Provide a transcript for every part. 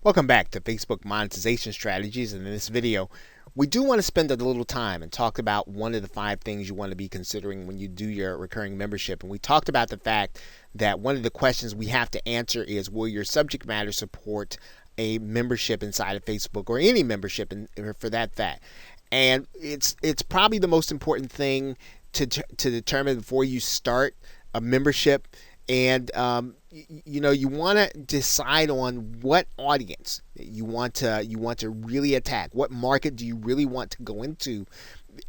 Welcome back to Facebook Monetization Strategies. And in this video, we do want to spend a little time and talk about one of the 5 things you want to be considering when you do your recurring membership. And we talked about the fact that one of the questions we have to answer is, will your subject matter support a membership inside of Facebook, or any membership for that fact? And it's probably the most important thing to determine before you start a membership. And you want to decide on what audience you want to really attack. What market do you really want to go into?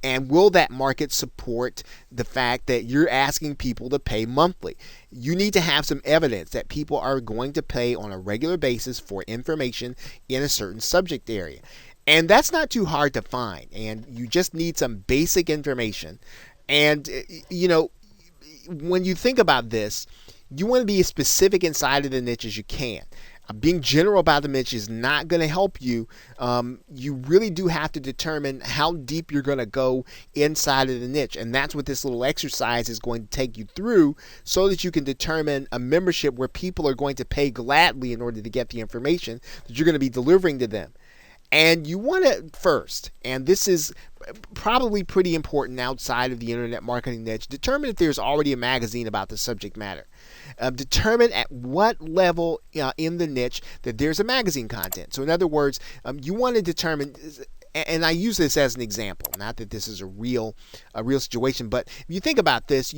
And will that market support the fact that you're asking people to pay monthly? You need to have some evidence that people are going to pay on a regular basis for information in a certain subject area. And that's not too hard to find. And you just need some basic information. And, when you think about this, you want to be as specific inside of the niche as you can. Being general about the niche is not going to help you. You really do have to determine how deep you're going to go inside of the niche. And that's what this little exercise is going to take you through, so that you can determine a membership where people are going to pay gladly in order to get the information that you're going to be delivering to them. And you want to first, and this is probably pretty important outside of the internet marketing niche, determine if there's already a magazine about the subject matter. Determine at what level in the niche that there's a magazine content. So in other words, you want to determine, and I use this as an example, not that this is a real situation, but if you think about this,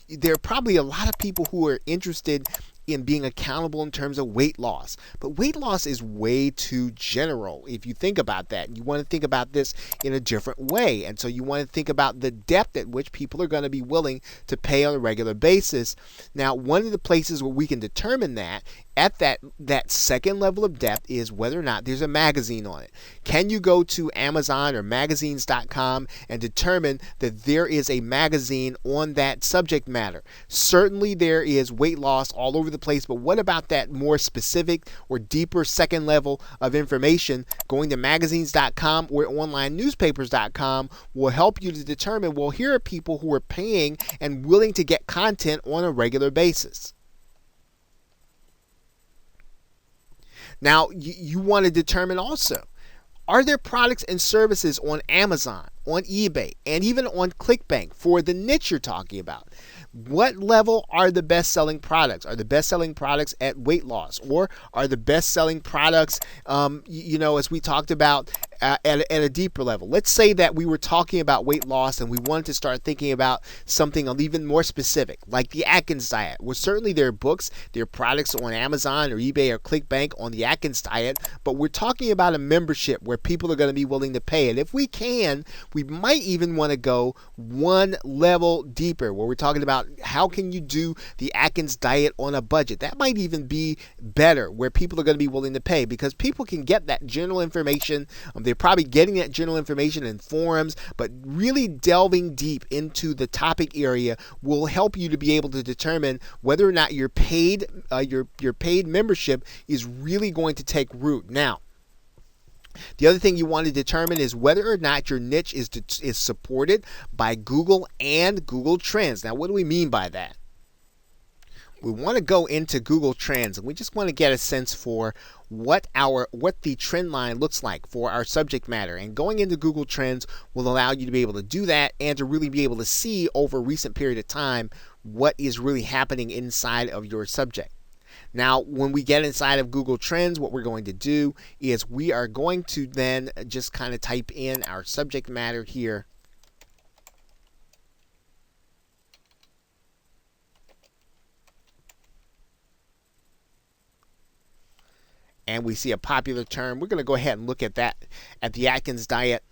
there are probably a lot of people who are interested in being accountable in terms of weight loss. But weight loss is way too general if you think about that. You want to think about this in a different way. And so you want to think about the depth at which people are going to be willing to pay on a regular basis. Now, one of the places where we can determine that at that second level of depth is whether or not there's a magazine on it. Can you go to Amazon or magazines.com and determine that there is a magazine on that subject matter? Certainly there is weight loss all over the place, but what about that more specific or deeper second level of information? Going to magazines.com or onlinenewspapers.com will help you to determine, well, here are people who are paying and willing to get content on a regular basis. Now, you want to determine also, are there products and services on Amazon, on eBay, and even on ClickBank for the niche you're talking about? What level are the best-selling products? Are the best-selling products at weight loss? Or are the best-selling products, as we talked about, at a deeper level? Let's say that we were talking about weight loss and we wanted to start thinking about something even more specific, like the Atkins diet. Well, certainly there are books, there are products on Amazon or eBay or ClickBank on the Atkins diet, but we're talking about a membership where people are going to be willing to pay. And if we can, we might even want to go one level deeper, where we're talking about how can you do the Atkins diet on a budget. That might even be better, where people are going to be willing to pay, because people can get that general information. They're probably getting that general information in forums, but really delving deep into the topic area will help you to be able to determine whether or not your paid membership is really going to take root. Now, the other thing you want to determine is whether or not your niche is supported by Google and Google Trends. Now, what do we mean by that? We want to go into Google Trends, and we just want to get a sense for what the trend line looks like for our subject matter. And going into Google Trends will allow you to be able to do that and to really be able to see over a recent period of time what is really happening inside of your subject. Now, when we get inside of Google Trends, what we're going to do is we are going to then just kind of type in our subject matter here. And we see a popular term. We're going to go ahead and look at that, at the Atkins diet.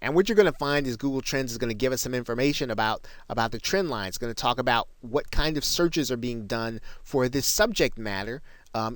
And what you're going to find is Google Trends is going to give us some information about the trend line. It's going to talk about what kind of searches are being done for this subject matter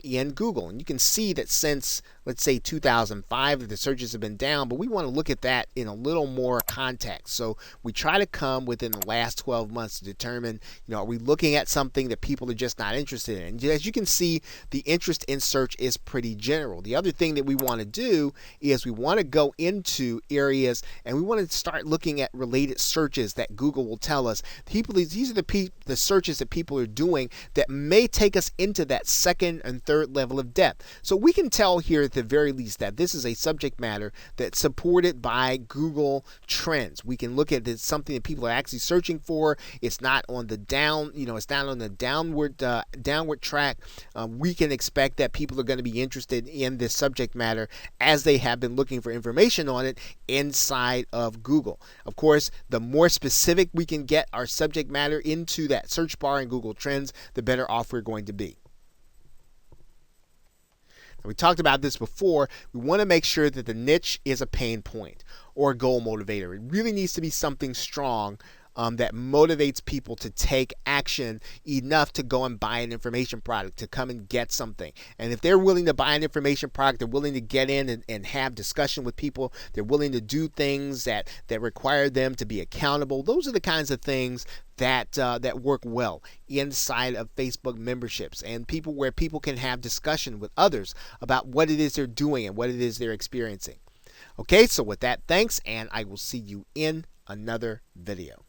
in Google. And you can see that since, let's say, 2005, the searches have been down, but we want to look at that in a little more context. So we try to come within the last 12 months to determine, are we looking at something that people are just not interested in? And as you can see, the interest in search is pretty general. The other thing that we want to do is we want to go into areas and we want to start looking at related searches that Google will tell us. These are the searches that people are doing that may take us into that second and third level of depth. So we can tell here at the very least that this is a subject matter that's supported by Google Trends. We can look at it, something that people are actually searching for. It's not on the it's not on the downward track. We can expect that people are going to be interested in this subject matter as they have been looking for information on it inside of Google. Of course, the more specific we can get our subject matter into that search bar in Google Trends, the better off we're going to be. We talked about this before. We want to make sure that the niche is a pain point or a goal motivator. It really needs to be something strong that motivates people to take action enough to go and buy an information product, to come and get something. And if they're willing to buy an information product, they're willing to get in and have discussion with people, they're willing to do things that require them to be accountable. Those are the kinds of things that work well inside of Facebook memberships, and where people can have discussion with others about what it is they're doing and what it is they're experiencing. Okay, so with that, thanks, and I will see you in another video.